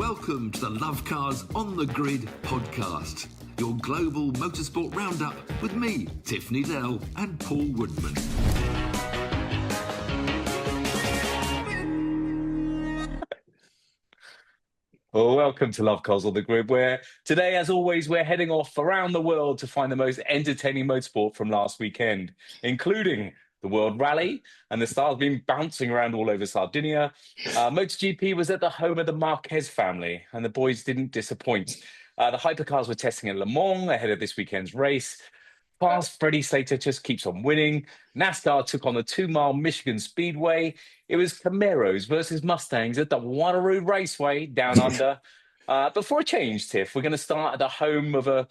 Welcome to the Lovecars on the Grid podcast, your global motorsport roundup with me, Tiff Needell, and Paul Woodman. Well, welcome to Lovecars on the Grid, where today, as always, we're heading off around the world to find the most entertaining motorsport from last weekend, including the World Rally, and the stars been bouncing around all over Sardinia. MotoGP was at the home of the Marquez family, and the boys didn't disappoint. The hypercars were testing at Le Mans ahead of this weekend's race. Fast Freddie Slater just keeps on winning. NASCAR took on the 2-mile Michigan Speedway. It was Camaros versus Mustangs at the Wanneroo Raceway down under. But for a change, Tiff, we're going to start at the home of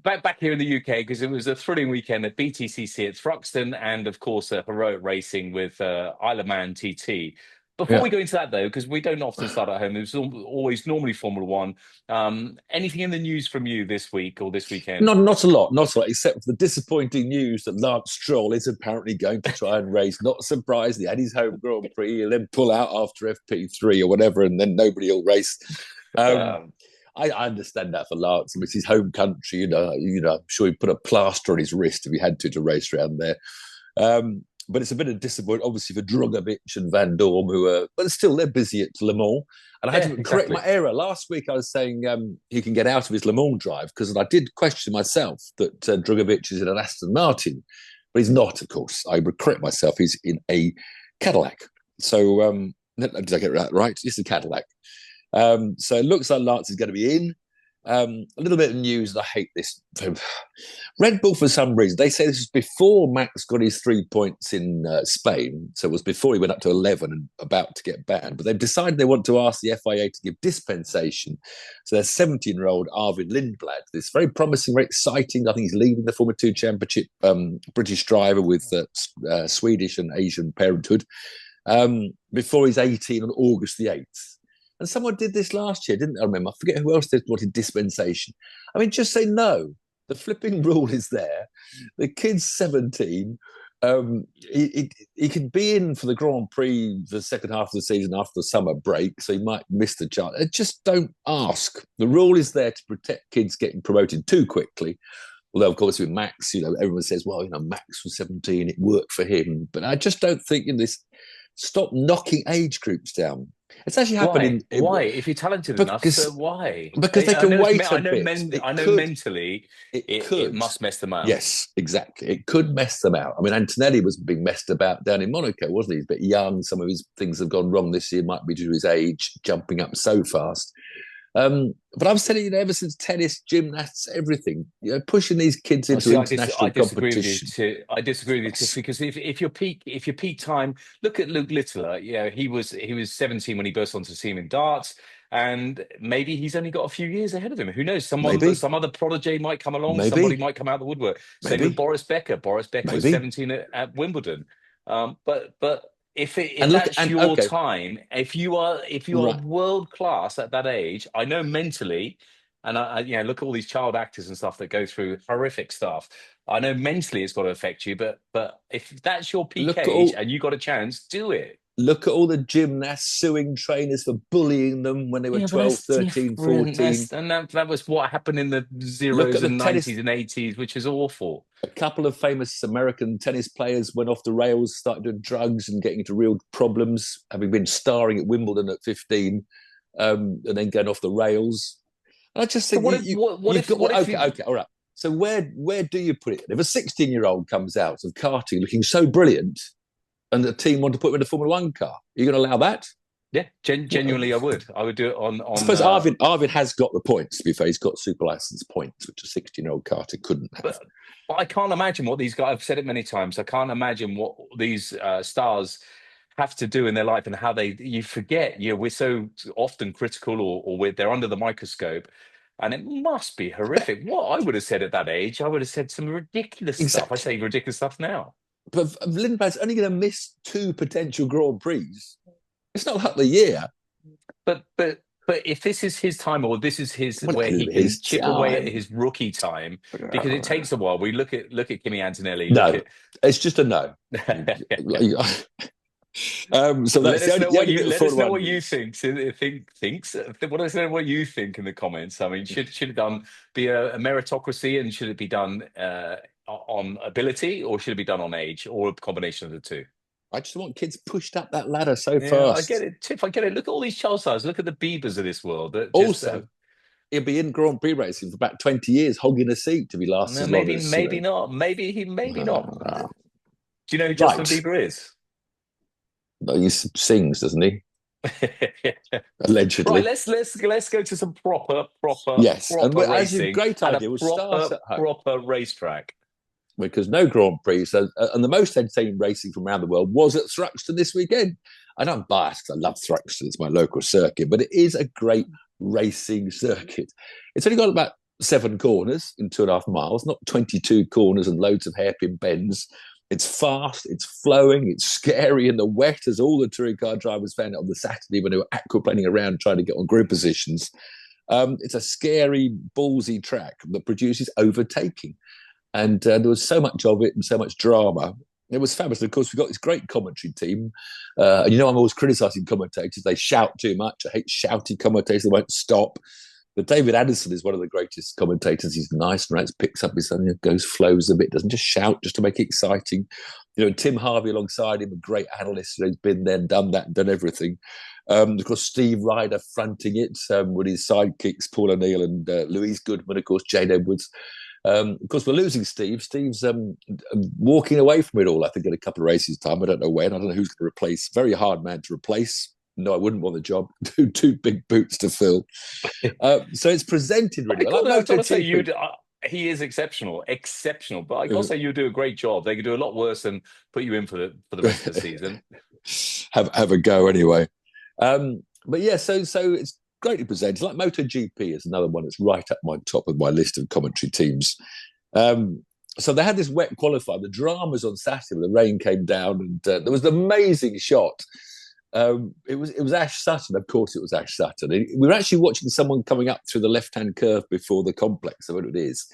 back here in the UK, because it was a thrilling weekend at BTCC at Thruxton, and of course heroic racing with Isle of Man TT. Before we go into that, though, because we don't often start at home, it was always normally Formula One. Anything in the news from you this week or this weekend? Not a lot, except for the disappointing news that Lance Stroll is apparently going to try and race. Not surprised, he had his home Grand Prix, he'll then pull out after FP3 or whatever, and then nobody will race. I understand that for Lance. I mean, it's his home country, you know. I'm sure he'd put a plaster on his wrist if he had to race around there. But it's a bit of disappointment, obviously, for Drugovich and Van Dorm, but still, they're busy at Le Mans. And I had to correct my error. Last week, I was saying he can get out of his Le Mans drive, because I did question myself that Drugovich is in an Aston Martin, but he's not, of course. I correct myself. He's in a Cadillac. So, did I get that right? It's a Cadillac. So it looks like Lance is going to be in. A little bit of news, and I hate this. Red Bull, for some reason, they say this is before Max got his 3 points in Spain. So it was before he went up to 11 and about to get banned. But they've decided they want to ask the FIA to give dispensation. So their 17-year-old Arvid Lindblad, this very promising, very exciting, I think he's leading the Formula 2 Championship, British driver with Swedish and Asian parenthood, before he's 18 on August the 8th. And someone did this last year, didn't I? Remember? I forget who else wanted dispensation. I mean, just say no. The flipping rule is there. The kid's 17. He could be in for the Grand Prix the second half of the season after the summer break, so he might miss the chance. Just don't ask. The rule is there to protect kids getting promoted too quickly. Although, of course, with Max, everyone says, well, Max was 17, it worked for him. But I just don't think in this, stop knocking age groups down. It's actually happening. Why? If you're talented enough, so why? Because they can wait a bit. I know mentally it must mess them out. Yes, exactly. It could mess them out. I mean, Antonelli was being messed about down in Monaco, wasn't he? He's a bit young. Some of his things have gone wrong this year. Might be due to his age, jumping up so fast. But I'm telling you, ever since tennis, gymnasts, everything, pushing these kids into international competition. I disagree with you, because if your peak time, look at Luke Littler. He was 17 when he burst onto the scene in darts, and maybe he's only got a few years ahead of him. Who knows? Some other prodigy might come along. Maybe. Somebody might come out of the woodwork. Same with Boris Becker. Boris Becker was 17 at Wimbledon. But if that's your time, if you are world class at that age, I know mentally, and I look at all these child actors and stuff that go through horrific stuff. I know mentally it's got to affect you, but if that's your peak age and you got a chance, do it. Look at all the gymnasts suing trainers for bullying them when they were 12, 13, 14. And that was what happened in the zeros and 90s and 80s, which is awful. A couple of famous American tennis players went off the rails, started doing drugs and getting into real problems, having been starring at Wimbledon at 15, and then going off the rails. And I just think, okay, all right. So where do you put it? If a 16-year-old comes out of karting looking so brilliant, and the team want to put him in a Formula One car, are you going to allow that? Yeah, genuinely, I would. I would do it on. I suppose Arvid has got the points. To be fair, he's got super license points, which a 16-year-old karter couldn't have. But I can't imagine what these guys. I've said it many times. I can't imagine what these stars have to do in their life and how you forget. We're so often critical, or they're under the microscope. And it must be horrific. What I would have said at that age, I would have said some ridiculous stuff. I say ridiculous stuff now. But Lindblad's only going to miss 2 potential Grand Prix. It's not like the year. But if this is his time, or this is where he can chip away at his rookie time, because it takes a while. We look at Kimi Antonelli. No, it's just a no. So Let that's us know what you bit of let us know Formula what One you news. thinks. What us know what you think in the comments. I mean, should it done be a meritocracy, and should it be done on ability, or should it be done on age, or a combination of the two? I just want kids pushed up that ladder so Yeah, I get fast. it, Tiff. I get it. Look at all these child stars. Look at the Biebers of this world that just Also, he'll be in Grand Prix racing for about 20 years, hogging a seat to be last no, as long maybe as, you know. not. Maybe not. Uh, Do you know who Justin right. Bieber is? He sings, doesn't he? Right, Allegedly. let's go to some proper Yes. And as a racing great and a idea, we'll start at home. proper racetrack. Because no Grand Prix. So, and the most entertaining racing from around the world was at Thruxton this weekend. And I'm biased. I love Thruxton. It's my local circuit, but it is a great racing circuit. It's only got about 7 corners in 2.5 miles, not 22 corners and loads of hairpin bends. It's fast, it's flowing, it's scary in the wet, as all the touring car drivers found it on the Saturday when they were aquaplaning around trying to get on grid positions. It's a scary, ballsy track that produces overtaking. And there was so much of it and so much drama. It was fabulous. Of course, we've got this great commentary team. And I'm always criticising commentators. They shout too much. I hate shouty commentators. They won't stop. But David Addison is one of the greatest commentators. He's nice and picks up his own, goes, flows a bit, doesn't just shout just to make it exciting. Tim Harvey alongside him, a great analyst who's been there, done that, done everything. Of course, Steve Ryder fronting it with his sidekicks, Paul O'Neill and Louise Goodman, of course, Jane Edwards. Of course, we're losing Steve. Steve's walking away from it all, I think, in a couple of races' time. I don't know when. I don't know who's going to replace. Very hard man to replace. No, I wouldn't want the job. Two big boots to fill. So it's presented really well. I've got to say, he is exceptional. But I got to say, you do a great job. They could do a lot worse than put you in for the rest of the season. Have a go anyway. But yeah, so it's greatly presented. Like MotoGP is another one that's right up my top of my list of commentary teams. So they had this wet qualifier. The dramas on Saturday, the rain came down, and there was an amazing shot. It was Ash Sutton. Of course, it was Ash Sutton. We were actually watching someone coming up through the left-hand curve before the complex, of what it is.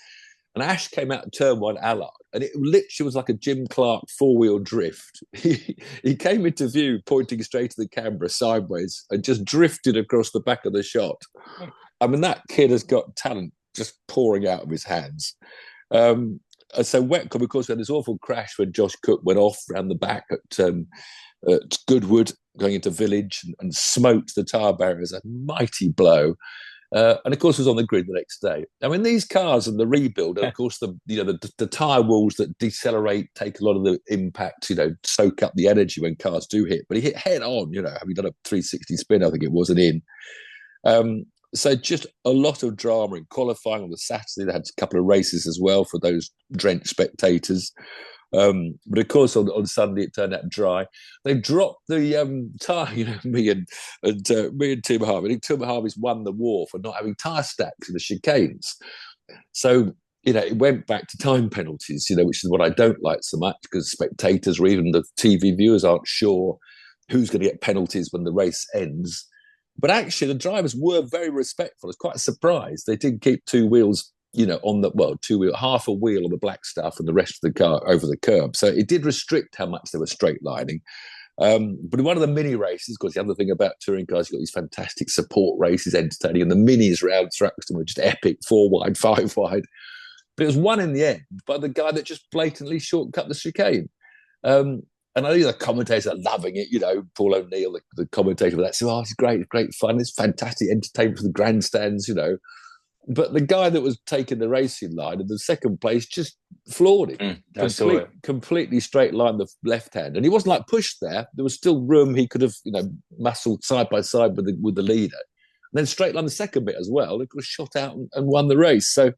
And Ash came out of turn 1 Allard, and it literally was like a Jim Clark 4-wheel drift. He came into view, pointing straight to the camera sideways, and just drifted across the back of the shot. I mean, that kid has got talent just pouring out of his hands. So Wetcombe, of course, we had this awful crash when Josh Cook went off around the back at Goodwood, going into Village, and smoked the tyre barriers, a mighty blow. And of course, was on the grid the next day. I mean, these cars and the rebuild, and of course, the tyre walls that decelerate, take a lot of the impact, soak up the energy when cars do hit. But he hit head on, having done a 360 spin, I think it was, and in. So just a lot of drama in qualifying on the Saturday. They had a couple of races as well for those drenched spectators. But of course, on Sunday it turned out dry. They dropped the tyre. Me and Tim Harvey. I think Tim Harvey's won the war for not having tyre stacks in the chicanes. So it went back to time penalties. Which is what I don't like so much, because spectators or even the TV viewers aren't sure who's going to get penalties when the race ends. But actually, the drivers were very respectful. I was quite surprised. They did keep 2 wheels. Half a wheel on the black stuff and the rest of the car over the curb. So it did restrict how much they were straight lining. But in one of the mini races, of course, the other thing about touring cars, you've got these fantastic support races entertaining, and the minis around Thruxton were just epic, 4 wide, 5 wide. But it was won in the end by the guy that just blatantly shortcut the chicane. And I know the commentators are loving it, Paul O'Neill, the commentator for that. So, it's great fun. It's fantastic entertainment for the grandstands, But the guy that was taking the racing line in the second place just floored it. Completely straight line the left hand. And he wasn't pushed there. There was still room. He could have, muscled side by side with the leader. And then straight line the second bit as well. He was shot out and won the race. So,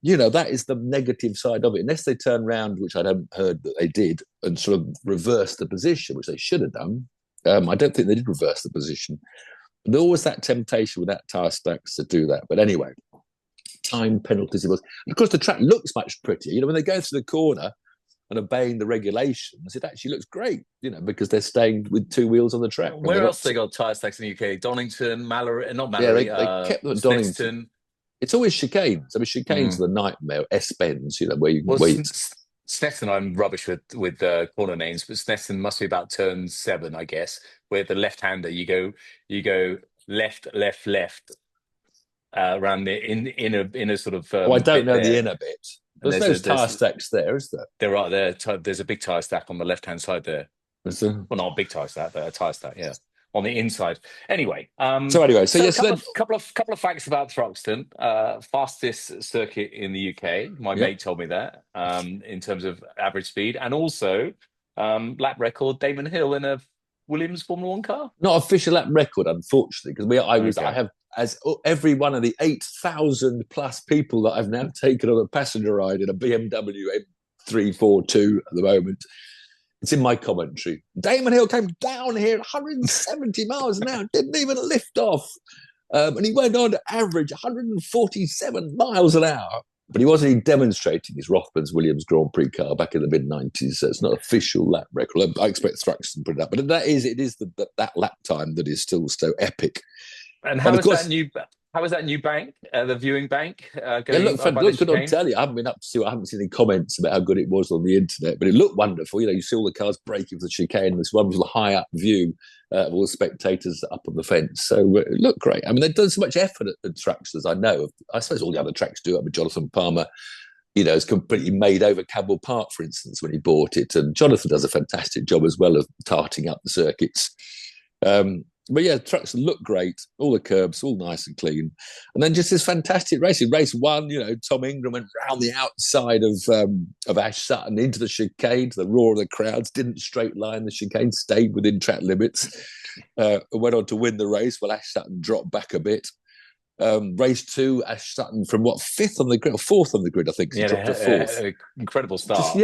that is the negative side of it. Unless they turn around, which I haven't heard that they did, and sort of reverse the position, which they should have done. I don't think they did reverse the position. But there was that temptation with that tyre stacks to do that. But anyway, time penalties it was. And of course, the track looks much prettier. When they go through the corner and obeying the regulations, it actually looks great, because they're staying with 2 wheels on the track. Where else they got tyre stacks in the UK? Donington, Mallory, not Mallory. Yeah, they kept them at Donington. It's always chicanes. I mean, chicanes are the nightmare. S-bends, where you wait. Stetson, I'm rubbish with corner names, but Stetson must be about turn 7, I guess, where the left-hander you go left, left, left around the inner sort of I don't bit know the there. inner bit. And There's no tyre stacks there, is there? there are there. There's a big tyre stack on the left-hand side there. Well, not a big tyre stack, but a tyre stack, yeah, on the inside. Anyway, so yes, a couple of facts about Thruxton. Fastest circuit in the UK. My mate told me that. In terms of average speed, and also lap record, Damon Hill in a Williams Formula One car. Not official lap record, unfortunately, because I have, as every one of the 8,000 plus people that I've now taken on a passenger ride in a BMW M342 at the moment. It's in my commentary. Damon Hill came down here at 170 miles an hour, didn't even lift off. And he went on to average 147 miles an hour. But he wasn't even demonstrating his Rothmans Williams Grand Prix car back in the mid-90s. So it's not official lap record. I expect Thruxton to put it up. But it is that lap time that is still so epic. And how is that new bank, the viewing bank? Look good on telly. I haven't been up to see. I haven't seen any comments about how good it was on the internet, but it looked wonderful. You see all the cars braking for the chicane. This wonderful high up view of all the spectators up on the fence. So it looked great. I mean, they've done so much effort at tracks, as I know. I suppose all the other tracks do it. But Jonathan Palmer, has completely made over Campbell Park, for instance, when he bought it. And Jonathan does a fantastic job as well of tarting up the circuits. But yeah, trucks look great, all the curbs, all nice and clean. And then just this fantastic racing. Race 1, Tom Ingram went round the outside of Ash Sutton into the chicane, to the roar of the crowds, didn't straight line the chicane, stayed within track limits, went on to win the race while Ash Sutton dropped back a bit. Race 2, Ash Sutton from fourth on the grid, I think. Yeah, dropped to fourth. Incredible start.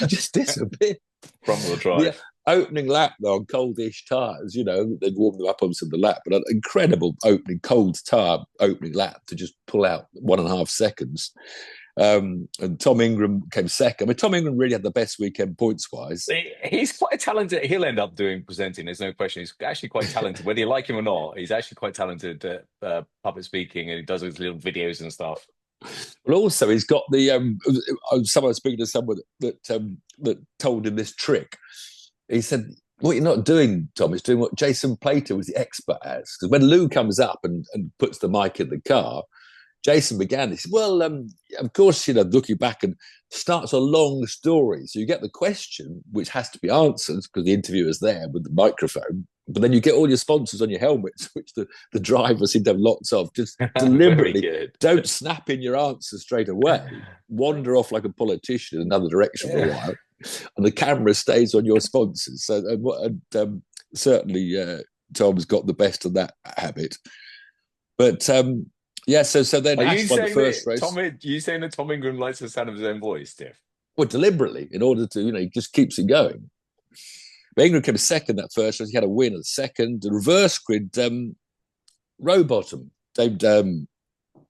Just disappeared. Front wheel drive. Yeah. Opening lap though on coldish tyres, they'd warmed them up on some of the lap, but an incredible cold tyre opening lap to just pull out 1.5 seconds. And Tom Ingram came second. I mean, Tom Ingram really had the best weekend points wise. He's quite talented. He'll end up doing presenting. There's no question. He's actually quite talented, whether you like him or not. He's actually quite talented at public speaking, and he does his little videos and stuff. Well, also he's got the someone speaking to someone that told him this trick. He said, what you're not doing, Tom, is doing what Jason Plater was the expert at. Because when Lou comes up and puts the mic in the car, Jason began this. Well, of course, looking back and starts a long story. So you get the question, which has to be answered because the interviewer's there with the microphone. But then you get all your sponsors on your helmets, which the drivers seem to have lots of. Just deliberately don't snap in your answer straight away. Wander off like a politician in another direction for a while. And the camera stays on your sponsors. So certainly Tom's got the best of that habit. But so then Ash won the first race. You saying that Tom Ingram likes the sound of his own voice, Tiff? Well, deliberately, in order to, he just keeps it going. But Ingram came second that first race. He had a win at the second. The reverse grid, Rowbottom.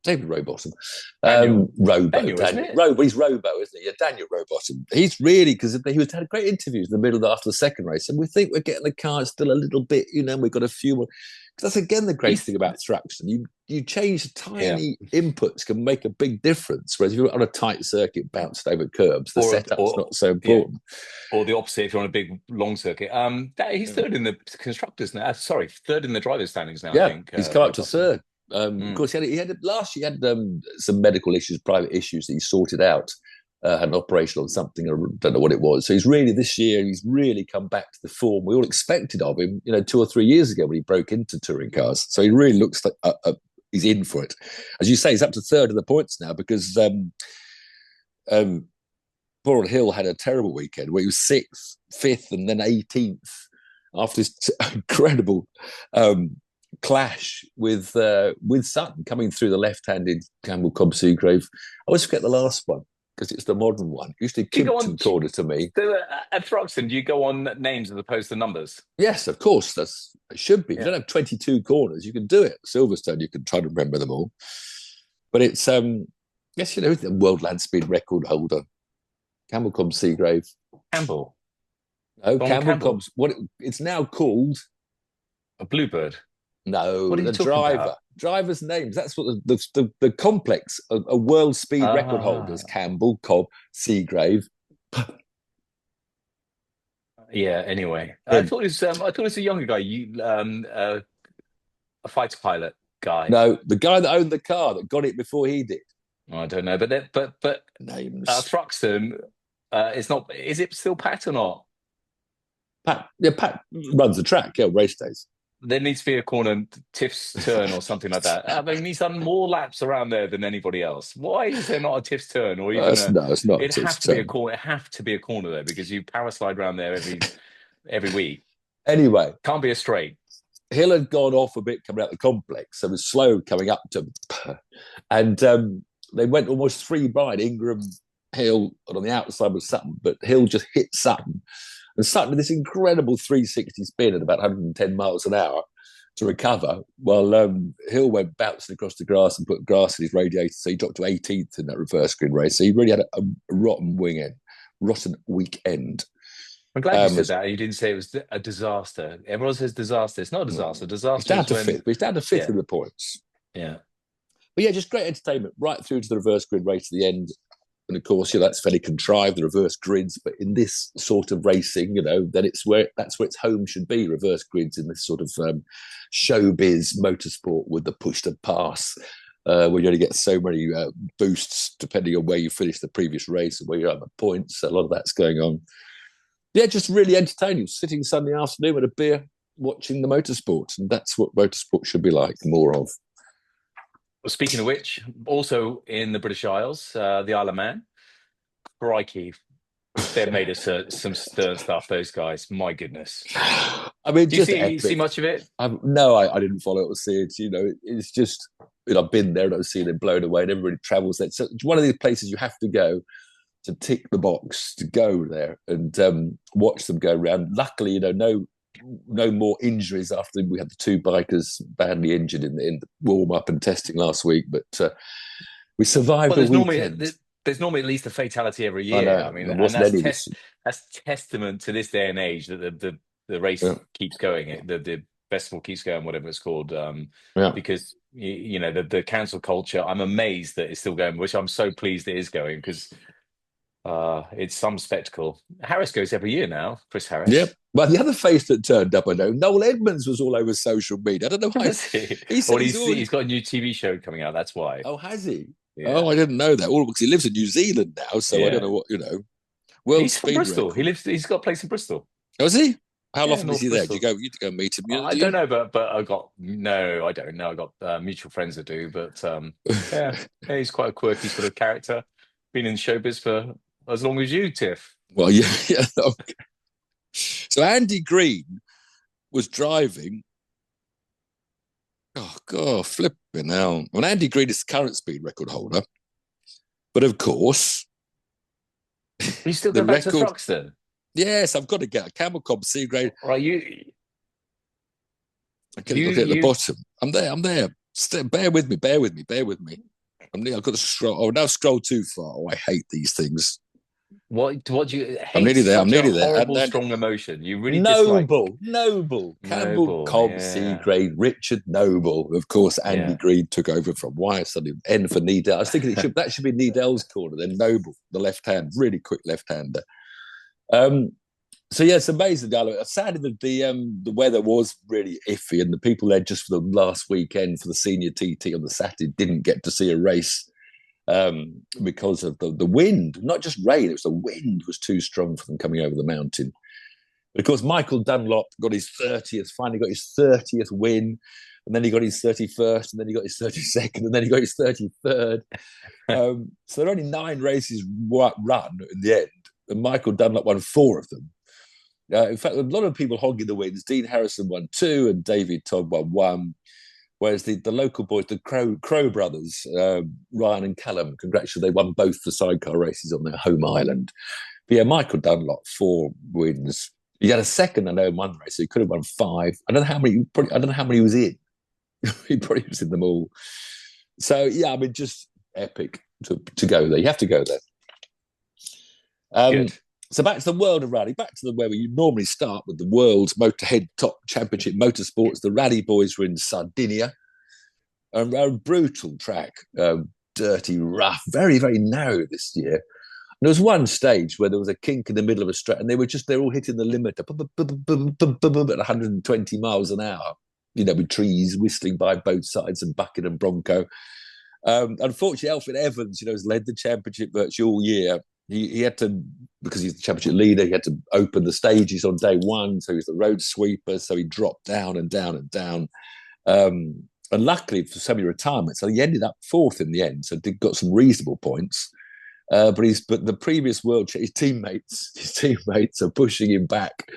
David Rowbottom. He's Robo, isn't he? Yeah, Daniel Rowbottom. He's really, because he had great interviews in the middle after the second race. And we think we're getting the car still a little bit, we've got a few more. Because that's again the great thing about Thruxton. You change tiny inputs can make a big difference. Whereas if you're on a tight circuit bounced over curbs, the setup's not so important. Or the opposite if you're on a big long circuit. He's third in the constructors now. Third in the drivers' standings now. Yeah, I think he's come up to third. Of course, he had last year. He had some medical issues, private issues that he sorted out. Had an operation on something, I don't know what it was. So he's really come back to the form we all expected of him, 2 or 3 years ago when he broke into touring cars. So he really looks like he's in for it. As you say, he's up to third in the points now because Paul Hill had a terrible weekend where he was 6th, 5th, and then 18th after this incredible clash with Sutton coming through the left-handed Campbell Cobb Seagrave. I always forget the last one because it's the modern one. Usually Kimpton called it to me. So at Thruxton, do you go on names as opposed to numbers? Yes, of course. It should be. Yeah. If you don't have 22 corners, you can do it. Silverstone, you can try to remember them all. But it's, the world land speed record holder. Campbell Cobb Seagrave. Campbell? No, Campbell Cobb's, it's now called... A Bluebird? No, the driver. About? Drivers' names. That's what the complex, a world speed record holders, Campbell, Cobb, Seagrave, Yeah. Anyway, I thought it was a younger guy. A fighter pilot guy. No, the guy that owned the car that got it before he did. I don't know, but Names. Thruxton, it's not. Is it still Pat or not? Pat runs the track, race days. There needs to be a corner, Tiff's turn or something like that. I mean, he's done more laps around there than anybody else. Why is there not a Tiff's turn or even it's not. It'd have to be a corner. It have to be a corner there because you power slide around there every week. Anyway, can't be a straight. Hill had gone off a bit coming out the complex, so it was slow coming up to him. And they went almost three wide, Ingram, Hill, and on the outside was Sutton, but Hill just hit Sutton. And Sutton did this incredible 360 spin at about 110 miles an hour to recover, while Hill went bouncing across the grass and put grass in his radiator, so he dropped to 18th in that reverse grid race. So he really had a rotten weekend. I'm glad you said that. You didn't say it was a disaster. Everyone says disaster. It's not a disaster. Disaster. It's down to fifth. It's down to fifth in the points. Yeah. But yeah, just great entertainment right through to the reverse grid race at the end. And of course, that's fairly contrived, the reverse grids. But in this sort of racing, then that's where its home should be, reverse grids in this sort of showbiz motorsport with the push to pass, where you only get so many boosts depending on where you finish the previous race and where you're at the points. A lot of that's going on. Yeah, just really entertaining. Sitting Sunday afternoon with a beer, watching the motorsport. And that's what motorsport should be like, more of. Well, speaking of which, also in the British Isles, the Isle of Man, crikey, they've made us some stern stuff, those guys. My goodness. I mean, Did you see much of it? No, I didn't follow it or see it. It's just, I've been there and I've seen it blown away and everybody travels there. So it's one of these places you have to go to tick the box to go there and watch them go around. Luckily, no more injuries after we had the two bikers badly injured in the warm-up and testing last week, but we survived the weekend. There's normally at least a fatality every year. I mean, and that's testament to this day and age that the race keeps going, the festival keeps going, whatever it's called, because the cancel culture, I'm amazed that it's still going, which I'm so pleased it is going, because it's some spectacle. Harris goes every year now, Chris Harris. Yep. Well, the other face that turned up, I know, Noel Edmonds was all over social media. I don't know why. He's got a new TV show coming out. That's why. Oh, has he? Yeah. Oh, I didn't know that. All because he lives in New Zealand now, so I don't know what. He's from Bristol. Record. He's got a place in Bristol. Oh, is he? How often is he there? You go meet him? I don't know, but I don't know. I got mutual friends that do, but he's quite a quirky sort of character. Been in showbiz for as long as you, Tiff. Well, yeah. Okay. So Andy Green was driving. Oh, God, flipping hell. Well, Andy Green is the current speed record holder. But of course... You still go back to Thruxton? Yes, I've got to get a Camel Cob C grade. Right, I can look at the bottom. I'm there. Bear with me. I've got to scroll. Oh, now scroll too far. Oh, I hate these things. What do you hate? I'm nearly there. Horrible, strong emotion. You really Noble. Campbell Cobb, C grade, Richard Noble. Of course, Andy Green took over from Wyatt. N for Needell. I was thinking that should be Needell's corner. Then Noble, the left hand, really quick left hander. So yeah, it's amazing. Sadly, the weather was really iffy, and the people there just for the last weekend for the senior TT on the Saturday didn't get to see a race. Because of the wind, not just rain, it was the wind was too strong for them coming over the mountain. But of course, Michael Dunlop finally got his 30th win, and then he got his 31st, and then he got his 32nd, and then he got his 33rd. So there are only 9 races run in the end, and Michael Dunlop won 4 of them. In fact, a lot of people hogging the wins. Dean Harrison won 2, and David Todd won 1. Whereas the local boys, the Crow brothers, Ryan and Callum, congratulations, they won both the sidecar races on their home island. But yeah, Michael Dunlop, 4 wins. He had a second, I know, in one race, so he could have won 5. I don't know how many he was in. He probably was in them all. So yeah, I mean, just epic to go there. You have to go there. Good. So back to the world of rally, back to where we normally start with the world's Motorhead Top Championship Motorsports. The Rally boys were in Sardinia, a brutal track, dirty, rough, very, very narrow this year. There was one stage where there was a kink in the middle of a straight, and they're all hitting the limiter at 120 miles an hour, with trees whistling by both sides and Bucket and Bronco. Unfortunately, Alfred Evans, has led the championship virtually all year. He had to, because he's the championship leader, he had to open the stages on day one, so he's the road sweeper, so he dropped down and down and down. And luckily for semi-retirement, so he ended up fourth in the end, so got some reasonable points. But the previous world, his teammates are pushing him back.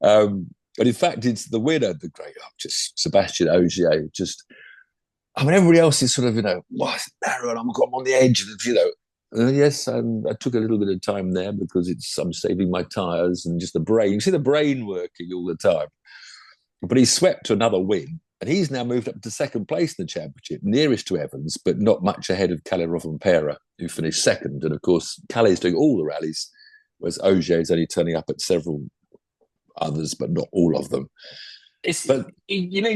And in fact, it's the winner, the great, just Sebastian Ogier. Everybody else is sort of, it's narrow and I'm on the edge, yes, I took a little bit of time there because I'm saving my tyres and just the brain. You see the brain working all the time. But he swept to another win, and he's now moved up to second place in the championship, nearest to Evans, but not much ahead of Kalle Rovanperä, who finished second. And of course, Kalle's doing all the rallies, whereas Ogier is only turning up at several others, but not all of them. You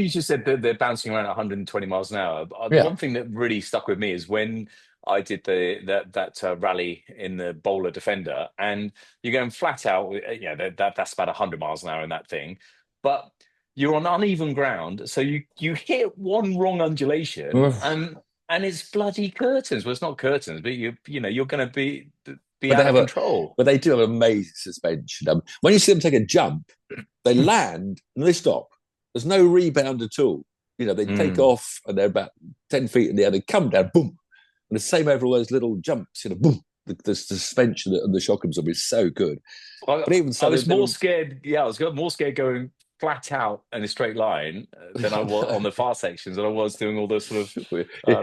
just said that they're bouncing around 120 miles an hour. Yeah. One thing that really stuck with me is when I did that rally in the Bowler Defender, and you're going flat out. That's about 100 miles an hour in that thing, but you're on uneven ground, so you hit one wrong undulation, and it's bloody curtains. Well, it's not curtains, but you're going to be out of control. But they do have amazing suspension. When you see them take a jump, they land and they stop. There's no rebound at all. They take off and they're about 10 feet in the air. They come down, boom. And the same over all those little jumps, boom. The suspension and the shock absorber is so good. But even so, I was more scared. Yeah, I was more scared going flat out in a straight line than I was on the far sections than I was doing all the sort of.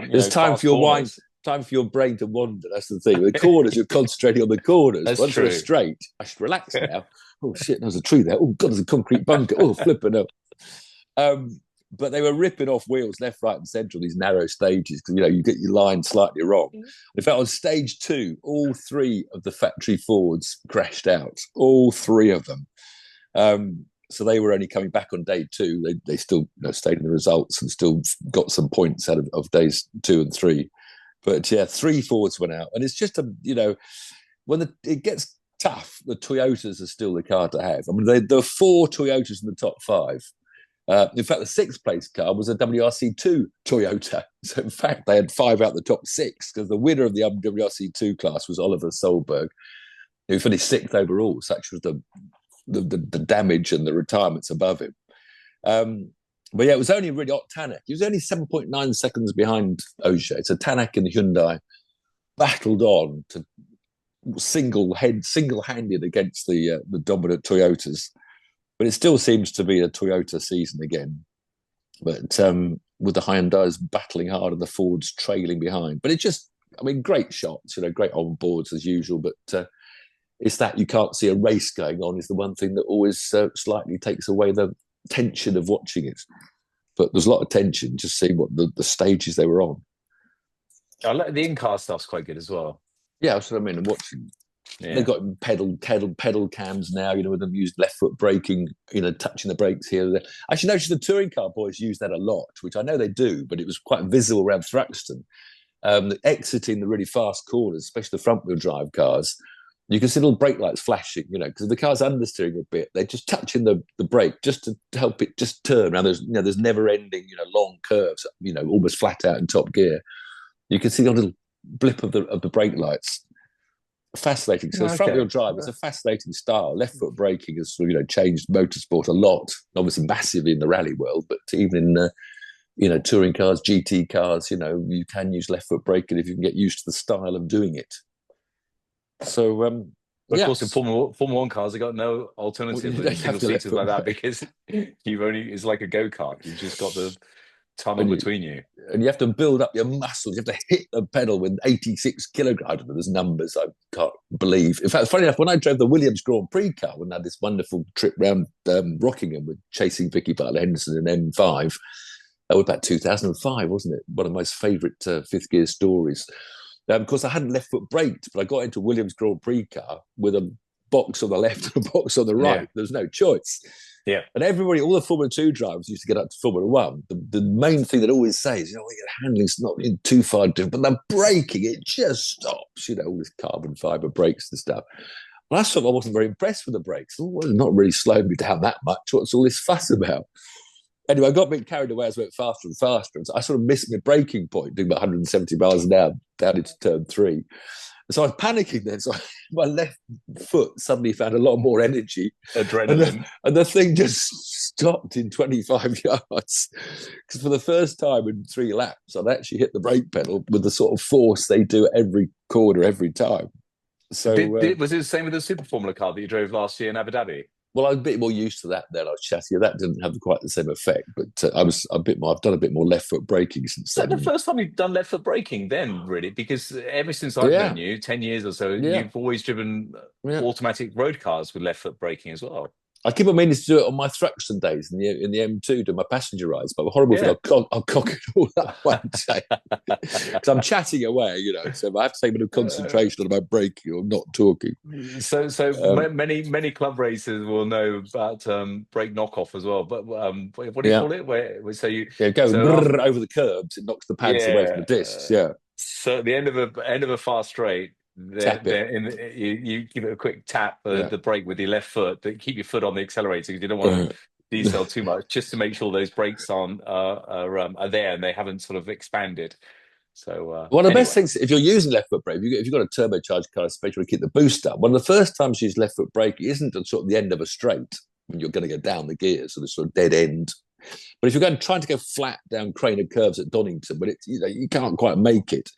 There's time for your brain to wander. That's the thing. The corners, you're concentrating on the corners. Once they're straight, I should relax now. Oh shit, there's a tree there. Oh god, there's a concrete bunker. Oh, flipping up. But they were ripping off wheels left, right, and centre on these narrow stages because you get your line slightly wrong. In fact, on stage 2, all 3 of the factory Fords crashed out. All 3 of them. So they were only coming back on day 2. They still stayed in the results and still got some points out of days 2 and 3. But yeah, 3 Fords went out, and it's just when it gets tough, the Toyotas are still the car to have. There are 4 Toyotas in the top 5. In fact, the 6th place car was a WRC2 Toyota. So in fact, they had 5 out of the top 6 because the winner of the WRC2 class was Oliver Solberg, who finished 6th overall. Such was the damage and the retirements above him. But yeah, it was only really Tanak. He was only 7.9 seconds behind Ogier. So Tanak and Hyundai battled on to single-handed against the dominant Toyotas. But it still seems to be a Toyota season again. But with the Hyundais battling hard and the Fords trailing behind. But it's just, great shots, great on boards as usual. But it's that you can't see a race going on is the one thing that always slightly takes away the tension of watching it. But there's a lot of tension just seeing what the stages they were on. I like the in-car stuff's quite good as well. Yeah, that's what I mean. I'm watching. Yeah. They've got pedal cams now, with them used left foot braking, touching the brakes here and there. Actually, noticed the touring car boys use that a lot, which I know they do, but it was quite visible around Thruxton. Exiting the really fast corners, especially the front wheel drive cars, you can see little brake lights flashing, because if the car's understeering a bit, they're just touching the brake just to help it just turn. Now there's never ending, long curves, almost flat out in top gear. You can see a little blip of the brake lights. Fascinating. So front wheel drive is a fascinating style. Left foot braking has changed motorsport a lot. Obviously massively in the rally world, but even in touring cars, GT cars, you can use left foot braking if you can get used to the style of doing it. So of course in Formula 1 cars they got no alternative single seaters like that because it's like a go-kart. You've just got the tunnel between you. And you have to build up your muscles. You have to hit the pedal with 86 kilograms. There's numbers I can't believe. In fact, funny enough, when I drove the Williams Grand Prix car, when I had this wonderful trip round Rockingham with chasing Vicky Butler-Henderson in M5, that was about 2005, wasn't it? One of my favourite fifth gear stories. Of course, I hadn't left foot braked, but I got into Williams Grand Prix car with a box on the left and a box on the right. Yeah. There's no choice. Yeah. And everybody, all the Formula 2 drivers used to get up to Formula 1. The main thing they'd always say is, your handling's not in too far different, but the braking, it just stops, all this carbon fibre brakes and stuff. And I wasn't very impressed with the brakes. Well, it's not really slowing me down that much. What's all this fuss about? Anyway, I got a bit carried away as I went faster and faster. And so I sort of missed my braking point, doing about 170 miles an hour down into turn 3. And so I was panicking then. So my left foot suddenly found a lot more energy. Adrenaline. And the thing just stopped in 25 yards. Because for the first time in 3 laps, I'd actually hit the brake pedal with the sort of force they do at every corner, every time. So was it the same with the Super Formula car that you drove last year in Abu Dhabi? Well, I was a bit more used to that then. I was chassis. That didn't have quite the same effect, but I've done a bit more left foot braking since then. Is that the first time you've done left foot braking then, really? Because ever since I've known you, 10 years or so, you've always driven automatic road cars with left foot braking as well. I keep on meaning to do it on my Thruxton days in the M2, do my passenger rides, but the horrible thing, I'll cock it all up one day because I'm chatting away, so I have to take a bit of concentration on my braking or not talking. So many club racers will know about brake knockoff as well. But what do you call it? So you go over the curbs, it knocks the pads away from the discs. So at the end of a fast straight. You give it a quick tap the brake with your left foot to keep your foot on the accelerator because you don't want to decel too much, just to make sure those brakes are there and they haven't sort of expanded. So one of the best things, if you're using left foot brake, if you've got a turbocharged car, especially to keep the boost up, one of the first times you use left foot brake isn't at sort of the end of a straight when you're going to go down the gears, so the sort of dead end. But if you're trying to go flat down Craner curves at Donington, but you can't quite make it.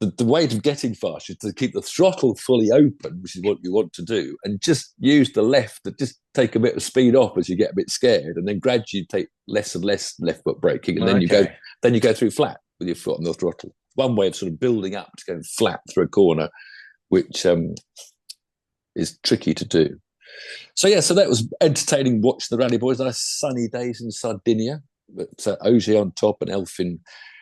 The way of getting fast is to keep the throttle fully open, which is what you want to do, and just use the left to just take a bit of speed off as you get a bit scared, and then gradually take less and less left foot braking, and then you go through flat with your foot on the throttle. One way of sort of building up to going flat through a corner, which is tricky to do. So that was entertaining watching the rally boys. Nice sunny days in Sardinia, but Ogier on top and Elfin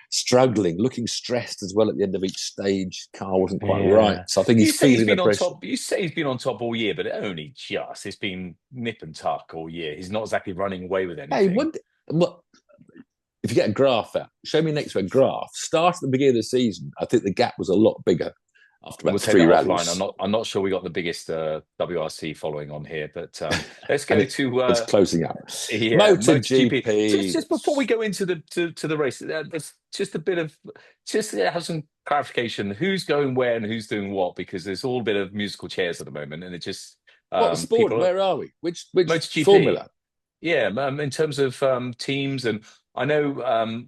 struggling, looking stressed as well at the end of each stage. Car wasn't quite right, so I think he's feeling the pressure. You say he's been on top all year, but it's been nip and tuck all year. He's not exactly running away with anything. Hey, if you get a graph out, show me next to a graph. Start at the beginning of the season, I think the gap was a lot bigger after about 3 rallies. I'm not sure we got the biggest WRC following on here, but let's go to it's closing up. MotoGP. Just before we go into the race, just have some clarification. Who's going where and who's doing what? Because there's all a bit of musical chairs at the moment, and it just what sport? Where are we? Which MotoGP formula? Yeah, in terms of teams, and I know.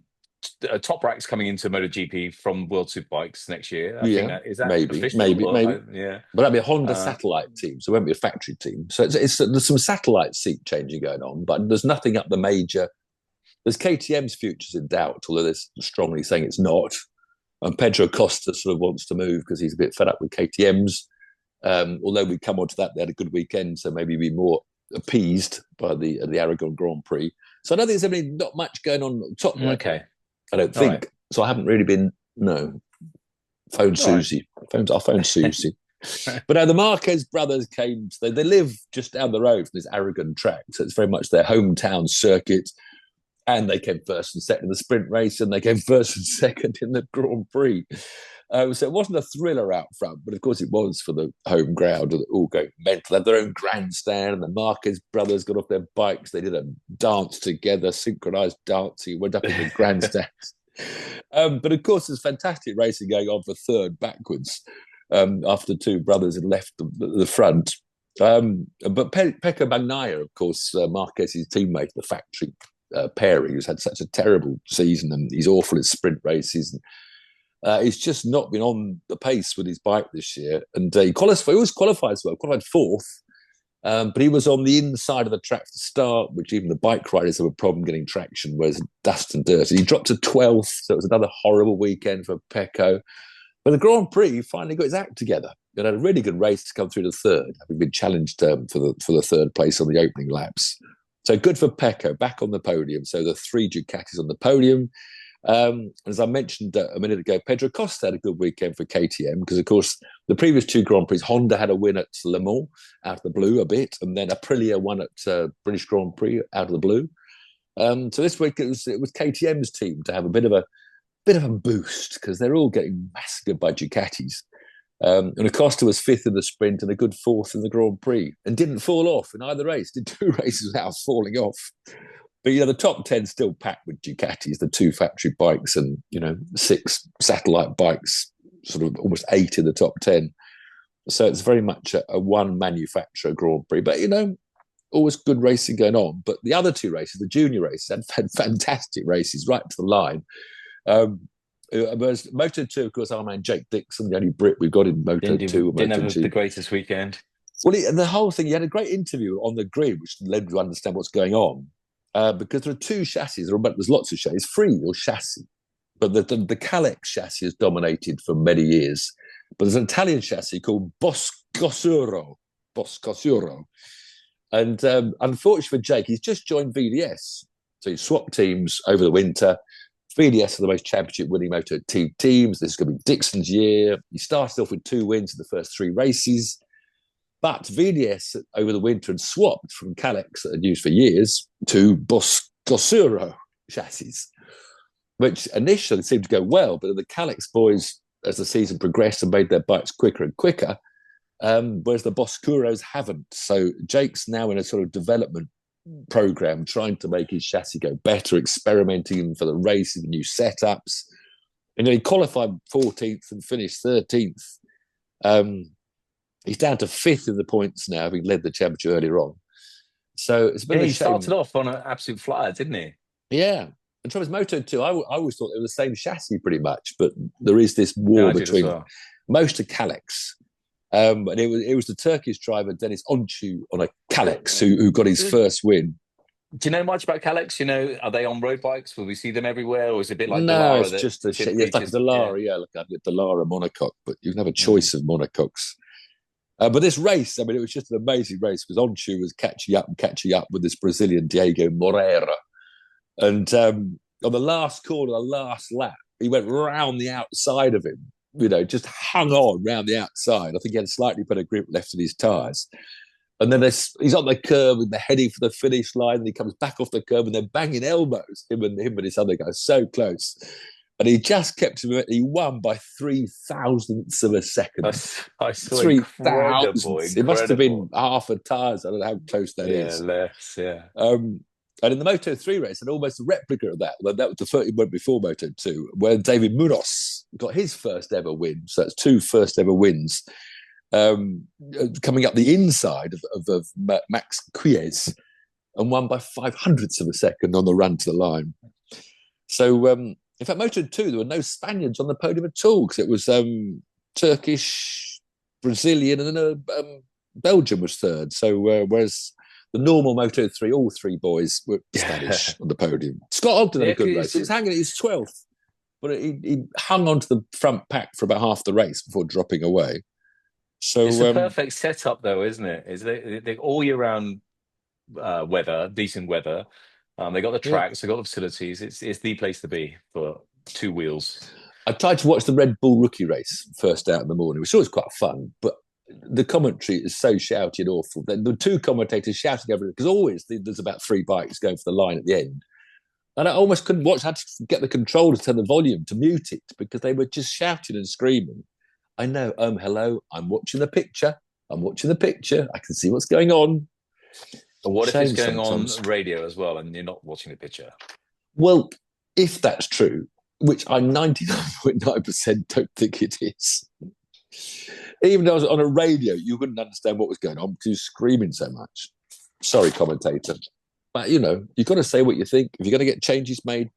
Top Rack's coming into MotoGP from World Superbikes next year. I think is that maybe. But that'll be a Honda satellite team, so it won't be a factory team. So there's some satellite seat changing going on, but there's nothing up the major. There's KTM's futures in doubt, although they're strongly saying it's not. And Pedro Costa sort of wants to move because he's a bit fed up with KTM's. Although we come on to that, they had a good weekend, so maybe be more appeased by the Aragon Grand Prix. So I don't think there's not much going on top. Okay. I don't think. Right. So I haven't really been, phone Susie. Right. I'll phone Susie. But the Marquez brothers came, they live just down the road from this Aragon track. So it's very much their hometown circuit. And they came first and second in the sprint race, and they came first and second in the Grand Prix. So it wasn't a thriller out front, but of course it was for the home ground, all going mental. They had their own grandstand, and the Marquez brothers got off their bikes. They did a dance together, synchronized dancing, went up in the grandstand. But of course, there's fantastic racing going on for third backwards after 2 brothers had left the front. But Pecco Bagnaia, of course, Marquez's teammate, the factory pairing, who's had such a terrible season, and he's awful at sprint races. He's just not been on the pace with his bike this year, and he always qualifies well. Qualified 4th, but he was on the inside of the track to start, which even the bike riders have a problem getting traction, whereas dust and dirt. And he dropped to 12th, so it was another horrible weekend for Pecco. But the Grand Prix finally got his act together. He had a really good race to come through to 3rd, having been challenged for the 3rd place on the opening laps. So good for Pecco, back on the podium. So the 3 Ducatis on the podium. As I mentioned a minute ago, Pedro Costa had a good weekend for KTM because, of course, the previous two Grand Prix, Honda had a win at Le Mans out of the blue a bit, and then Aprilia won at British Grand Prix out of the blue. So this week it was KTM's team to have a bit of a boost because they're all getting massacred by Ducatis. And Acosta was fifth in the sprint and a good fourth in the Grand Prix and didn't fall off in either race, did two races without falling off. But, the top 10 still packed with Ducatis, the two factory bikes and, 6 satellite bikes, sort of almost 8 in the top 10. So it's very much a one manufacturer Grand Prix. But, always good racing going on. But the other two races, the junior races, had fantastic races right to the line. Whereas Moto2, of course, our man Jake Dixon, the only Brit we've got in Moto2. Didn't have the greatest weekend. Well, and the whole thing, he had a great interview on the grid, which led me to understand what's going on. Because there are two chassis, there's lots of chassis, free or chassis. But the Calex chassis has dominated for many years. But there's an Italian chassis called Boscosuro. And unfortunately for Jake, he's just joined VDS. So he swapped teams over the winter. VDS are the most championship-winning Moto2 teams. This is going to be Dixon's year. He started off with 2 wins in the first 3 races. But VDS over the winter had swapped from Calex that had used for years to Boscosuro chassis, which initially seemed to go well. But the Calex boys, as the season progressed, and made their bikes quicker and quicker, whereas the Boscuros haven't. So Jake's now in a sort of development program, trying to make his chassis go better, experimenting for the race with new setups. And he qualified 14th and finished 13th. He's down to 5th in the points now, having led the championship earlier on. So it's been he started off on an absolute flyer, didn't he? Yeah. And trouble is, Moto2, I always thought they were the same chassis pretty much, but there is this war between most of Calex. And it was the Turkish driver Dennis Oncu on a Calex who got his first win. Do you know much about Calex? Are they on road bikes? Will we see them everywhere, or is it a bit like no? Dallara? It's just it's like a Dallara, Look, I've got Dallara monocoque, but you can have a choice of monocoques. But this race, it was just an amazing race because Onchu was catching up with this Brazilian Diego Moreira, and on the last corner, the last lap, he went round the outside of him. Just hung on round the outside. I think he had slightly better grip left in his tyres. And then he's on the curb and they're heading for the finish line. And he comes back off the curb and they're banging elbows, him and this other guy, so close. And he just kept him. He won by 0.003 of a second. I saw 3,000. It must have been half a tyres. I don't know how close that is. Yeah, less. Yeah. And in the Moto3 race, and almost a replica of that. That was the 30 went before Moto2, where David Munoz got his first ever win. So that's 2 first ever wins. Coming up the inside of Max Quies and won by 0.05 of a second on the run to the line. So, in fact, Moto2, there were no Spaniards on the podium at all because it was Turkish, Brazilian, and then Belgium was third. So, whereas the normal Moto3, all 3 boys were Spanish on the podium. Scott Ogden had a good race. He was hanging at his 12th, but he hung onto the front pack for about half the race before dropping away. So it's a perfect setup, though, isn't it? They all year round weather, decent weather. They got the tracks, they got the facilities. It's the place to be for 2 wheels. I tried to watch the Red Bull rookie race first out in the morning, which was always quite fun, but the commentary is so shouty and awful. The 2 commentators shouting over it because always there's about 3 bikes going for the line at the end. And I almost couldn't watch. I had to get the controller to turn the volume to mute it because they were just shouting and screaming. I know, hello, I'm watching the picture. I can see what's going on. But what if it's going on radio as well and you're not watching the picture? Well, if that's true, which I 99.9% don't think it is. Even though I was on a radio, you wouldn't understand what was going on because he was screaming so much. Sorry, commentator. But, you've got to say what you think. If you're going to get changes made.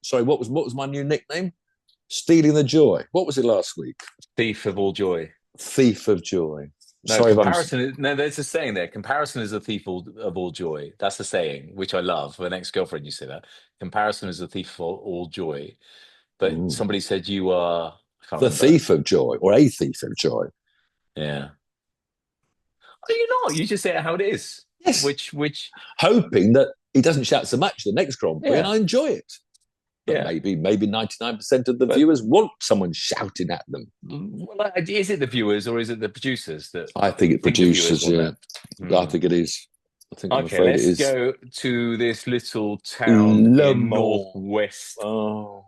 Sorry, what was my new nickname? Stealing the Joy. What was it last week? Thief of all joy. Thief of joy. No, sorry, there's a saying there. Comparison is a thief of all joy. That's the saying, which I love. For an ex-girlfriend, you say that. Comparison is a thief of all joy. But somebody said you are... thief of joy, or a thief of joy. Yeah. Are you not? You just say it how it is. Yes. Which hoping that he doesn't shout so much the next Grand Prix, and I enjoy it. But maybe 99% of the viewers want someone shouting at them. Well, is it the viewers or is it the producers that? I think it producers. Yeah, I think it is. I think I'm afraid it is. Let's go to this little town in northwest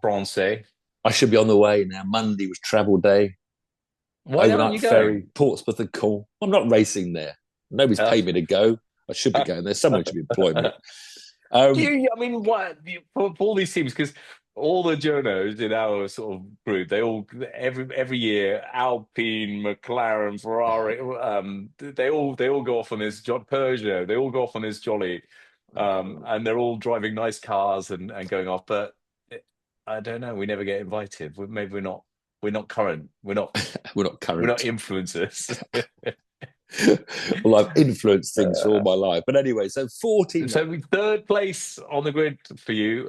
France. I should be on the way now. Monday was travel day. Overnight ferry, Portsmouth and Cornwall. I'm not racing there. Nobody's paid me to go. I should be going there. Someone should employ me. For all these teams, because all the journos in our sort of group, they all every year, Alpine, McLaren, Ferrari, they all go off on this Peugeot. They all go off on this jolly, and they're all driving nice cars and going off. But I don't know. We never get invited. Maybe we're not current. We're not current. We're not influencers. Well, I've influenced things for all my life. But anyway, so 14. So third place on the grid for you,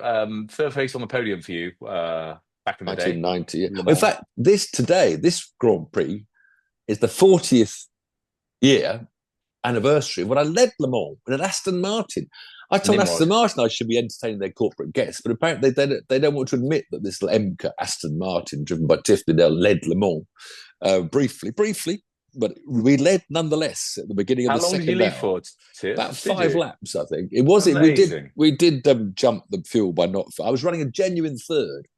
third place on the podium for you back in the 1990. Yeah. In fact, this Grand Prix is the 40th year anniversary when I led Le Mans with an Aston Martin. I told Aston Martin I should be entertaining their corporate guests, but apparently they don't want to admit that this little MK Aston Martin, driven by Tiff Needell, led Le Mans briefly. But we led nonetheless at the beginning of the second lap. How long did you lead for? About 5 laps, I think. It was. Amazing. We did jump the fuel by not. I was running a genuine third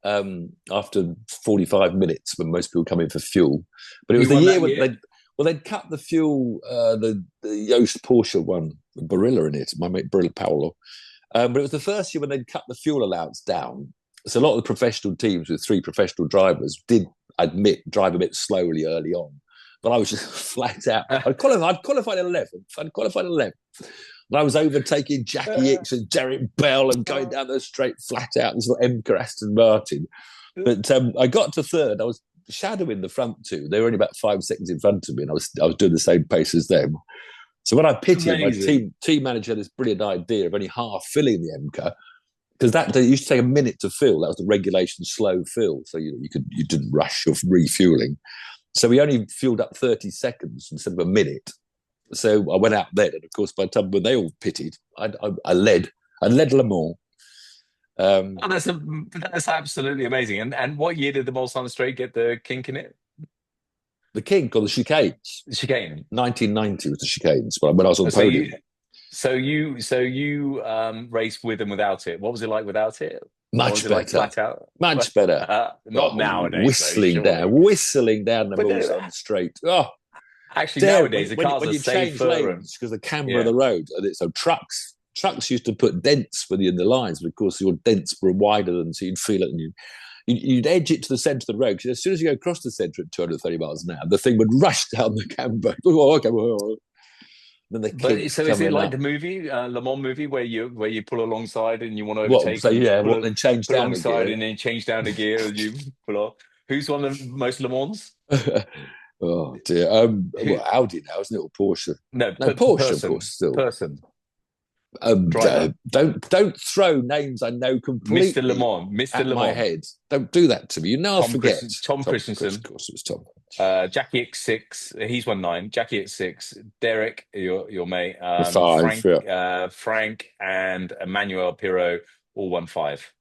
after 45 minutes when most people come in for fuel. But it was the year when they'd cut the fuel. The Yost Porsche one, Barilla in it. My mate Barilla Paolo. But it was the first year when they'd cut the fuel allowance down. So a lot of the professional teams with 3 professional drivers did drive a bit slowly early on. But I was just flat out. I'd qualified 11th. And I was overtaking Jackie Hicks and Derek Bell and going down the straight flat out. This little MK Aston Martin. But I got to third. I was shadowing the front two. They were only about 5 seconds in front of me, and I was doing the same pace as them. So when I pitted, my team manager had this brilliant idea of only half filling the MK, because that it used to take a minute to fill. That was the regulation slow fill, so you didn't rush your refueling. So we only fueled up 30 seconds instead of a minute. So I went out then, and of course, by the time when they all pitted, I led Le Mans. That's absolutely amazing. And what year did the Mulsanne Straight get the kink in it? The kink or the chicanes? The chicane. 1990 was the chicanes when I was on the podium. So you raced with and without it. What was it like without it? Much better. Like flat out? Much better. Not nowadays. Whistling down the Mulsanne Straight. Oh, actually, nowadays the cars are safer because the camber of the road. So trucks used to put dents in the lines, but of course your dents were wider than, so you'd feel it, and you'd edge it to the centre of the road. Because as soon as you go across the centre at 230 miles an hour, the thing would rush down the camber. Oh, okay. So is it like the movie, Le Mans movie, where you pull alongside and you want to overtake? Then change down alongside and then change down the gear and you pull off. Who's won the most Le Mans? Oh dear. Audi now, isn't it? Or Porsche? No, Porsche, of course. Still. Person. Don't throw names I know completely. Mr. Le Mans, Mr. Le Mans. My head. Don't do that to me. You know, I'll forget. Tom Christensen. Of course, it was Tom. Jackie X6. He's won 9. Jackie X6. Derek, your mate. 5. Frank and Emmanuel Pirot all won 5.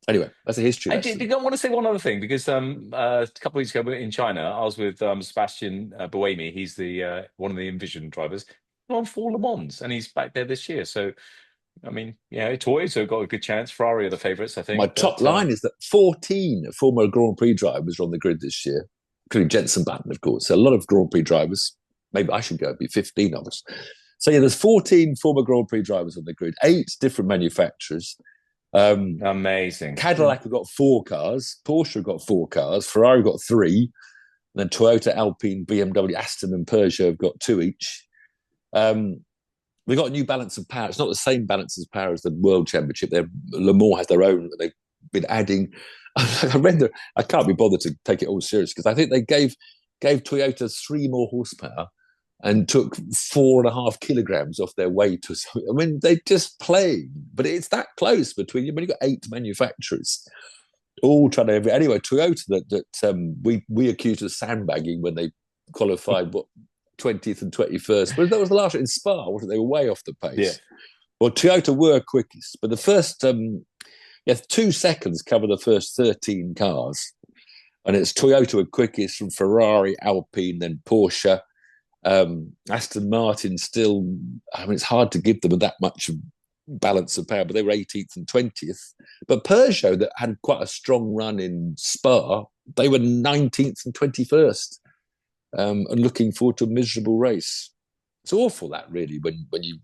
Anyway, that's a history. I want to say one other thing, because a couple of weeks ago in China, I was with Sebastian Buemi. He's the one of the Envision drivers on 4 Le Mans, and he's back there this year. So, I mean, Toyota got a good chance. Ferrari are the favourites, I think. My top line is that 14 former Grand Prix drivers are on the grid this year, including Jenson Button, of course. So a lot of Grand Prix drivers. Maybe I should go. It'd be 15 of us. So there's 14 former Grand Prix drivers on the grid, 8 different manufacturers. Amazing. Cadillac have got 4 cars. Porsche have got 4 cars. Ferrari have got 3. And then Toyota, Alpine, BMW, Aston, and Peugeot have got 2 each. We've got a new balance of power. It's not the same balance of power as the World Championship. Le Mans has their own. They've been adding. I can't be bothered to take it all serious, because I think they gave Toyota 3 more horsepower and took 4.5 kilograms off their weight. I mean, they just play, but it's that close between you. When you've got 8 manufacturers all trying to. Anyway, Toyota that we accused of sandbagging when they qualified 20th and 21st. But that was the last in Spa, wasn't it? They were way off the pace. Yeah. Well, Toyota were quickest, but the first Yeah, 2 seconds cover the first 13 cars. And it's Toyota were quickest, from Ferrari, Alpine, then Porsche. Aston Martin still, I mean, it's hard to give them that much balance of power, but they were 18th and 20th. But Peugeot, that had quite a strong run in Spa, they were 19th and 21st, and looking forward to a miserable race. It's awful, that, really, when you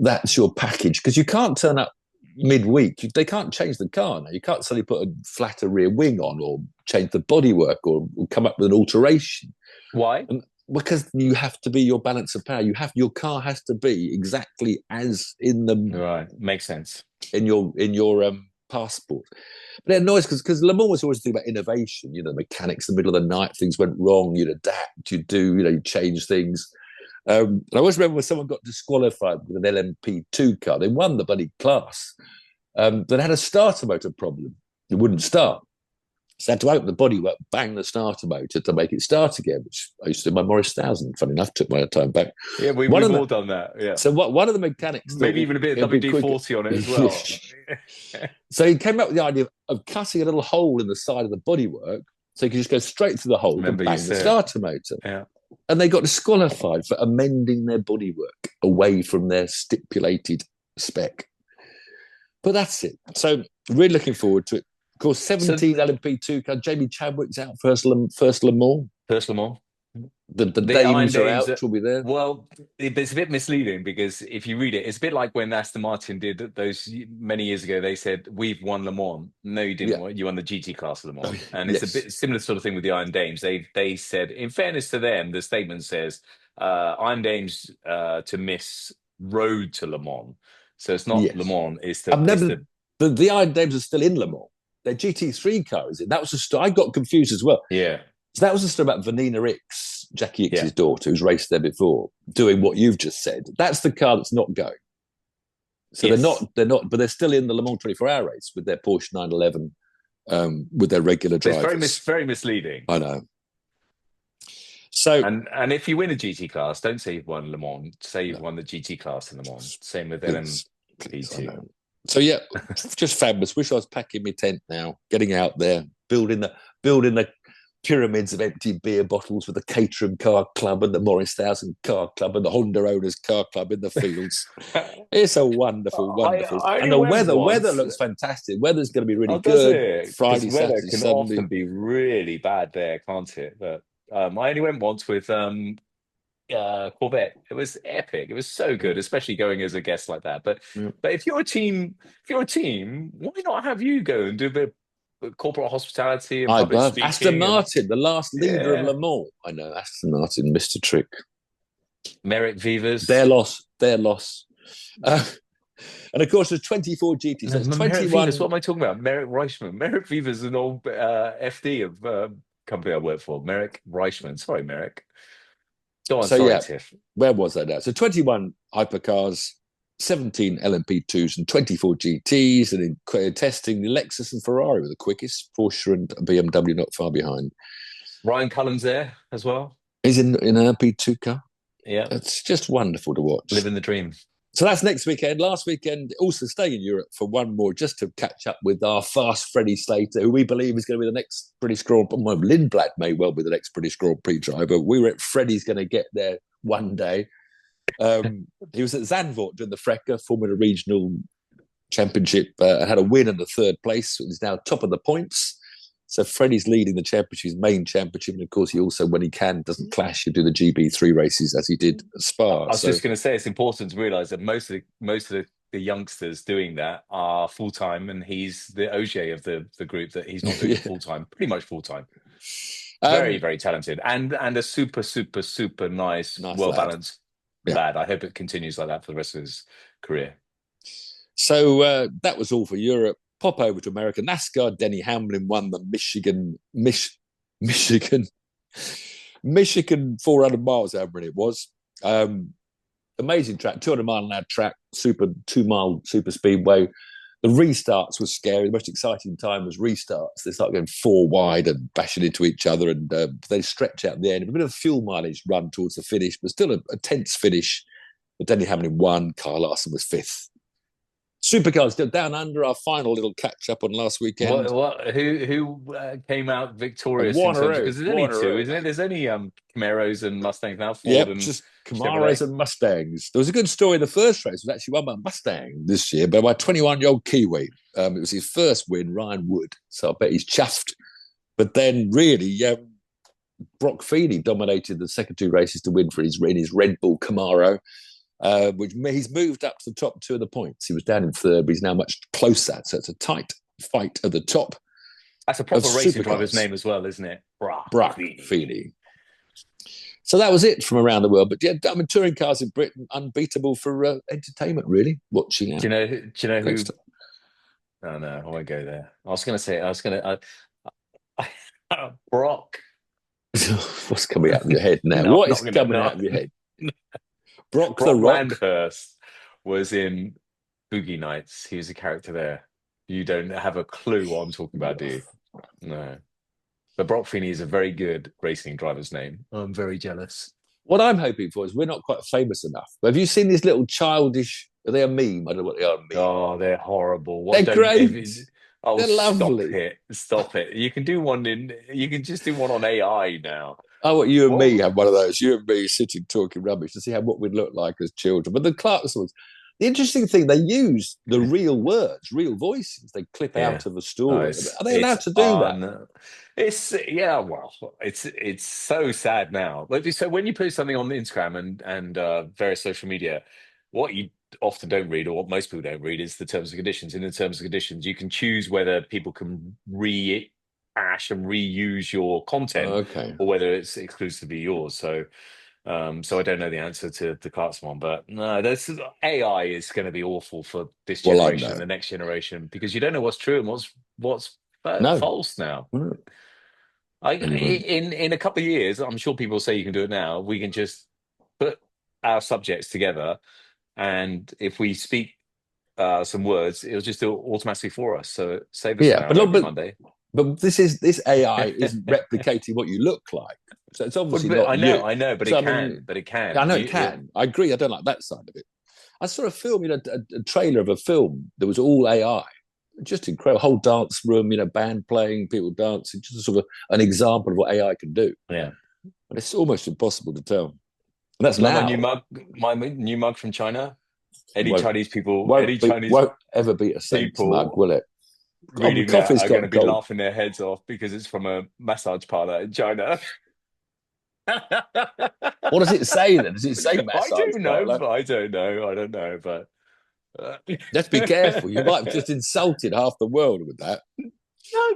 that's your package, because you can't turn up midweek. They can't change the car now. You can't suddenly put a flatter rear wing on, or change the bodywork, or come up with an alteration. Why? Because you have to be your balance of power. Your car has to be exactly as in the right. Makes sense in your passport. But it annoys because Le Mans was always thinking about innovation. The mechanics in the middle of the night, things went wrong, you'd adapt, you change things. And I always remember when someone got disqualified with an LMP2 car. They won the bloody class. That had a starter motor problem. It wouldn't start. So I had to open the bodywork, bang the starter motor to make it start again, which I used to do my Morris 1000. Funny enough, took my time back. Yeah, we've all done that. Yeah. So one of the mechanics, maybe even a bit of WD-40 on it as well. So he came up with the idea of cutting a little hole in the side of the bodywork, so you could just go straight through the hole and bang the starter motor. Yeah. And they got disqualified for amending their bodywork away from their stipulated spec. But that's it. So really looking forward to it. Of course, 17 LMP2 car. Jamie Chadwick's out first Le Mans. First Le Mans. The Dames are out. Will be there. Well, it's a bit misleading, because if you read it, it's a bit like when Aston Martin did those many years ago. They said, we've won Le Mans. No, you didn't. Yeah. You won the GT class of Le Mans. And it's a bit similar sort of thing with the Iron Dames. They said, in fairness to them, the statement says Iron Dames to miss road to Le Mans. So it's not Le Mans. It's the Iron Dames are still in Le Mans. Their GT3 car is it? That was a story. I got confused as well. Yeah. So that was a story about Vanina Ix, Jackie Ix's daughter, who's raced there before, doing what you've just said. That's the car that's not going. So they're not, but they're still in the Le Mans 24-hour race with their Porsche 911, with their regular drivers. It's very misleading. I know. So and if you win a GT class, don't say you've won Le Mans. Say you've won the GT class in Le Mans. Same with LMP2. So yeah, just fabulous. Wish I was packing my tent now, getting out there, building the pyramids of empty beer bottles with the Caterham Car Club and the Morris 1000 Car Club and the Honda Owners Car Club in the fields. It's a wonderful. And the weather looks fantastic. Weather's going to be really good. Friday, Saturday, Sunday. Can often be really bad there, can't it? But I only went once with Corvette. It was epic. It was so good, especially going as a guest like that. But if you're a team, why not have you go and do a bit of corporate hospitality and public speaking? Aston Martin, the last leader of Le Mans. I know Aston Martin missed a trick. Merrick Vivas, their loss. And of course, there's 24 GTs. So 21. Vivas, what am I talking about? Merrick Reichman. Merrick Vivas is an old FD of company I work for. Merrick Reichman. Sorry, Merrick. Go on, Tiff. Where was I now? So 21 hypercars, 17 LMP2s and 24 GTs, and in testing, the Lexus and Ferrari were the quickest. Porsche and BMW not far behind. Ryan Cullen's there as well. He's in an LMP2 car. Yeah. It's just wonderful to watch. Living the dream. So that's next weekend. Last weekend, also staying in Europe for one more, just to catch up with our fast Freddie Slater, who we believe is going to be the next British Grand Prix. Well, Lindblad may well be the next British Grand Prix driver. We were at Freddie's going to get there one day. He was at Zandvoort doing the Frecker Formula Regional Championship, had a win in the third place. He's now top of the points. So Freddie's leading the championship, his main championship, and of course he also, when he can, doesn't clash. He'll do the GB3 races as he did at Spa. I was just going to say, it's important to realise that most of the youngsters doing that are full time, and he's the OJ of the group that he's not doing full time, pretty much full time. Very, very talented, and a super nice well balanced lad. I hope it continues like that for the rest of his career. So that was all for Europe. Pop over to America. NASCAR, Denny Hamlin won the Michigan 400 miles, however it was. Amazing track, 200-mile-an-hour track, 2-mile super speedway. The restarts were scary. The most exciting time was restarts. They start going 4 wide and bashing into each other, and they stretch out the end. A bit of fuel mileage run towards the finish, but still a tense finish. But Denny Hamlin won. Kyle Larson was 5th. Supercars go down under. Our final little catch up on last weekend. Who came out victorious in terms of, Wanneroo, because there's only two, isn't it? There's only Camaros and Mustangs now, Ford Yep, and just Chevrolet. Camaros and Mustangs. There was a good story. The first race was actually won by a Mustang this year, but by a 21-year-old Kiwi. It was his first win, Ryan Wood. So I bet he's chuffed. But then really, Brock Feeney dominated the second two races to win in his Red Bull Camaro, which he's moved up to the top two of the points. He was down in third, but he's now much closer. So it's a tight fight at the top. That's a proper racing driver's name as well, isn't it? Brock Feeney. So that was it from around the world. But yeah, touring cars in Britain, unbeatable for entertainment, really. Watching out. Do you know who? Oh, no, I won't go there. Brock. What's coming out of your head now? No, what is coming out of your head? Brock the Rock Landhurst was in Boogie Nights. He was a character there. You don't have a clue what I'm talking about, do you? No. But Brock Feeney is a very good racing driver's name. I'm very jealous. What I'm hoping for is we're not quite famous enough. But have you seen these little childish? Are they a meme? I don't know what they are. Oh, they're horrible. They're great. They're lovely. Stop it. You can just do one on AI now. Oh, what you and me have one of those. You and me sitting talking rubbish to see what we'd look like as children. But the Clarksons, the interesting thing, they use the real words, real voices. They clip out of a story. Are they allowed to do that? It's so sad now. So when you put something on Instagram and various social media, what you often don't read, or what most people don't read, is the terms and conditions. In the terms and conditions, you can choose whether people can rehash and reuse your content, or whether it's exclusively yours. So I don't know the answer to the Clarkson one, but no, AI is going to be awful for this generation and the next generation, because you don't know what's true and what's false now. In a couple of years, I'm sure people say you can do it now. We can just put our subjects together, and if we speak some words, it'll just do it automatically for us. So save us every Monday. But this AI isn't replicating what you look like. So it's obviously not I know, but it can. I know it can. I agree. I don't like that side of it. I saw a film, a trailer of a film that was all AI. Just incredible. Whole dance room, band playing, people dancing, just sort of an example of what AI can do. Yeah. But it's almost impossible to tell. And that's now. My new mug from China. Chinese people won't ever be a Saints mug, will it? Reading that are going to be laughing their heads off because it's from a massage parlor in China. What does it say then? Does it say massage parlor? I don't know, but let's be careful. You might have just insulted half the world with that. No,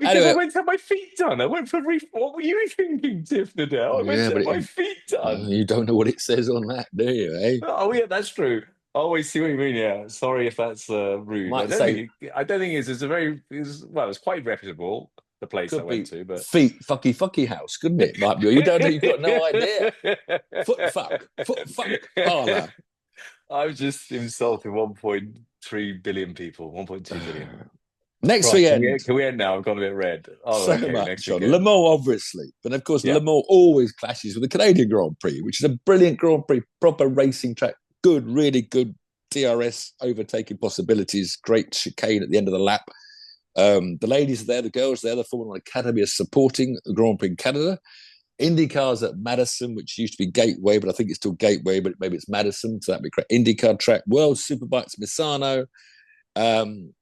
because I went to have my feet done. I went for what were you thinking, Tiff Needell? I went to have my feet done. You don't know what it says on that, do you? Eh? Oh yeah, that's true. I always see what you mean. Yeah, sorry if that's rude. I don't think it is. It's quite reputable, the place I went to, but feet fucky house, couldn't it? Might be. You don't know. You've got no idea. Foot fuck parlor. I've just insulted 1.3 billion people. 1.2 billion. Next weekend. Can we end now? I've gone a bit red. Much on Le Mans, obviously, but of course, Le Mans always clashes with the Canadian Grand Prix, which is a brilliant Grand Prix, proper racing track. Good, really good DRS overtaking possibilities. Great chicane at the end of the lap. The ladies are there, the girls are there. The Formula 1 Academy is supporting the Grand Prix in Canada. IndyCar's at Madison, which used to be Gateway, but I think it's still Gateway, but maybe it's Madison, so that'd be correct. IndyCar track. World Superbike's Misano. And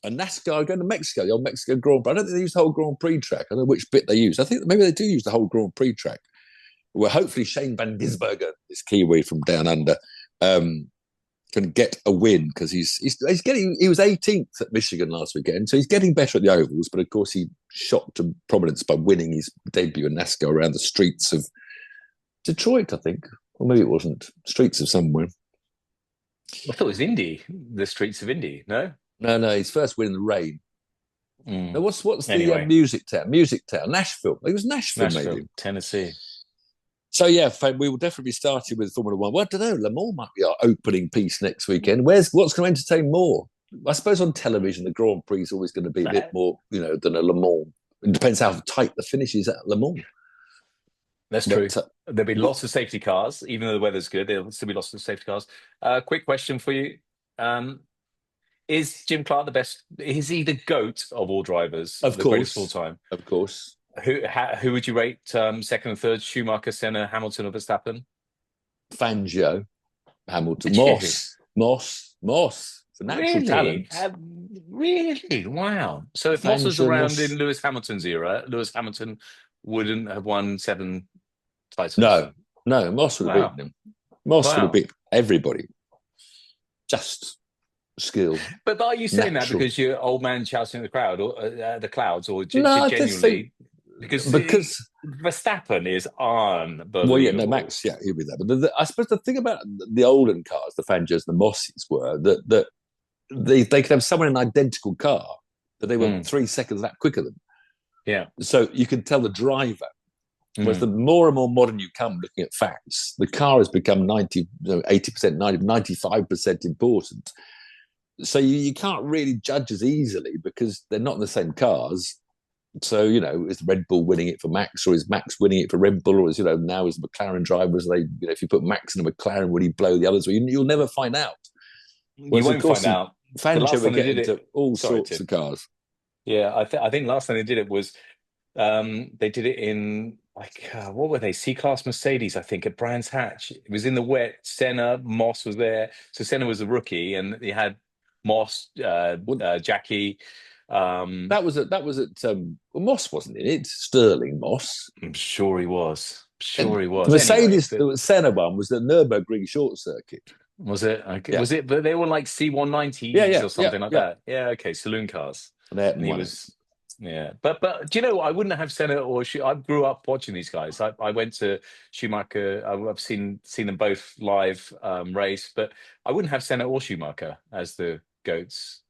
NASCAR going to Mexico, the old Mexico Grand Prix. I don't think they use the whole Grand Prix track. I don't know which bit they use. I think maybe they do use the whole Grand Prix track. Well, hopefully Shane Van Gisbergen, this Kiwi from down under, can get a win, because he was 18th at Michigan last weekend, so he's getting better at the ovals. But of course, he shot to prominence by winning his debut in NASCAR around the streets of Detroit, I think, or maybe it wasn't, streets of somewhere. I thought it was Indy, the streets of Indy. No, his first win in the rain. Now, what's the music town? Nashville. It was Nashville, maybe Tennessee. So yeah, we will definitely be starting with Formula One. Well, I don't know. Le Mans might be our opening piece next weekend. What's going to entertain more? I suppose on television, the Grand Prix is always going to be a bit more, than a Le Mans. It depends how tight the finish is at Le Mans. That's true. There'll be lots of safety cars, even though the weather's good. There'll still be lots of safety cars. Quick question for you: Is Jim Clark the best? Is he the GOAT of all drivers? Of the course. greatest of all time? Of course. Who would you rate second and third? Schumacher, Senna, Hamilton, or Verstappen? Fangio, Hamilton, Would you? Moss. It's a natural talent. Really? Wow. So if Moss was Fangio, around Moss. in Lewis Hamilton's era, Lewis Hamilton wouldn't have won 7 titles. No, Moss would have Wow. beaten him. Moss would Wow. have beat everybody. Just skill. But are you saying Natural. that because you're old man shouting at the crowd or the clouds, or No, I just genuinely? because Verstappen is unbelievable. well, yeah, no, Max, yeah, he'll be there. But I suppose the thing about the olden cars, the Fangios and the Mosses, were that they could have someone in an identical car that they were 3 seconds that quicker than. Yeah. So you can tell the driver. Whereas the more and more modern you come looking at facts, the car has become 80%, 95% important. So you can't really judge as easily because they're not in the same cars. So, is Red Bull winning it for Max, or is Max winning it for Red Bull, or is, now is the McLaren drivers, if you put Max in a McLaren, will he blow the others? Well, you'll never find out. You won't find out. Fangio will get into all sorts of cars. Yeah, I think last time they did it was they did it in what were they? C-Class Mercedes, I think, at Brands Hatch. It was in the wet. Senna, Moss was there. So Senna was a rookie, and he had Moss, Jackie. That was at Moss, wasn't it? It's Sterling Moss. I'm sure he was. The Mercedes, the Senna one was the Nürburgring short circuit. Was it? Okay. Yeah. Was it? But they were like C190s or something like that. Yeah. Okay. Saloon cars. And he was. Yeah, but do you know, I wouldn't have Senna or I grew up watching these guys. I went to Schumacher. I've seen them both live race, but I wouldn't have Senna or Schumacher as the GOATs.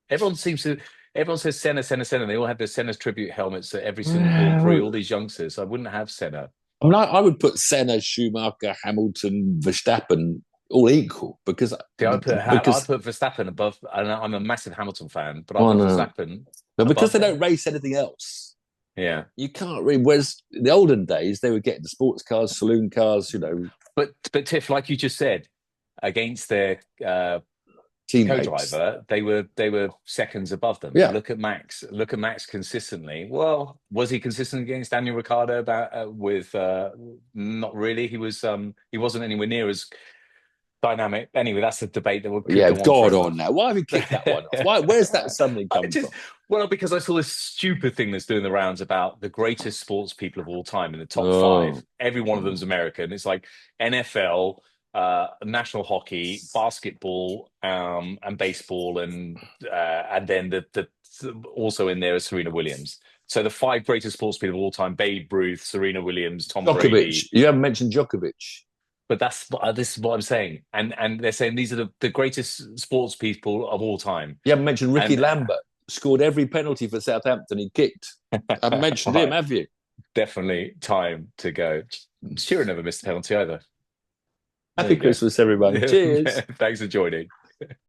Everyone says Senna. They all have their Senna's tribute helmets at every single Grand Prix. All these youngsters. I wouldn't have Senna. I mean, I would put Senna, Schumacher, Hamilton, Verstappen all equal because I put Verstappen above. And I'm a massive Hamilton fan, but I put Verstappen. But because they don't race anything else, yeah, you can't really. Whereas in the olden days, they were getting the sports cars, saloon cars, But Tiff, like you just said, against their teammates, co-driver, they were seconds above them. Yeah. Look at Max consistently. Well, was he consistent against Daniel Ricciardo? Not really. He wasn't anywhere near as dynamic. Anyway, that's the debate that we'll go on now. Why have you kicked that one off? Where's that something come from? Well, because I saw this stupid thing that's doing the rounds about the greatest sports people of all time in the top 5. Every one of them is American. It's like NFL, national hockey, basketball, and baseball, and then the also in there is Serena Williams. So the 5 greatest sports people of all time: Babe Ruth, Serena Williams, Tom Brady. You haven't mentioned Djokovic. But this is what I'm saying, and they're saying these are the greatest sports people of all time. You haven't mentioned Ricky Lambert, scored every penalty for Southampton he kicked. I haven't mentioned him, have you? Definitely time to go. Shearer never missed a penalty either. Happy Christmas, everybody. Cheers. Thanks for joining.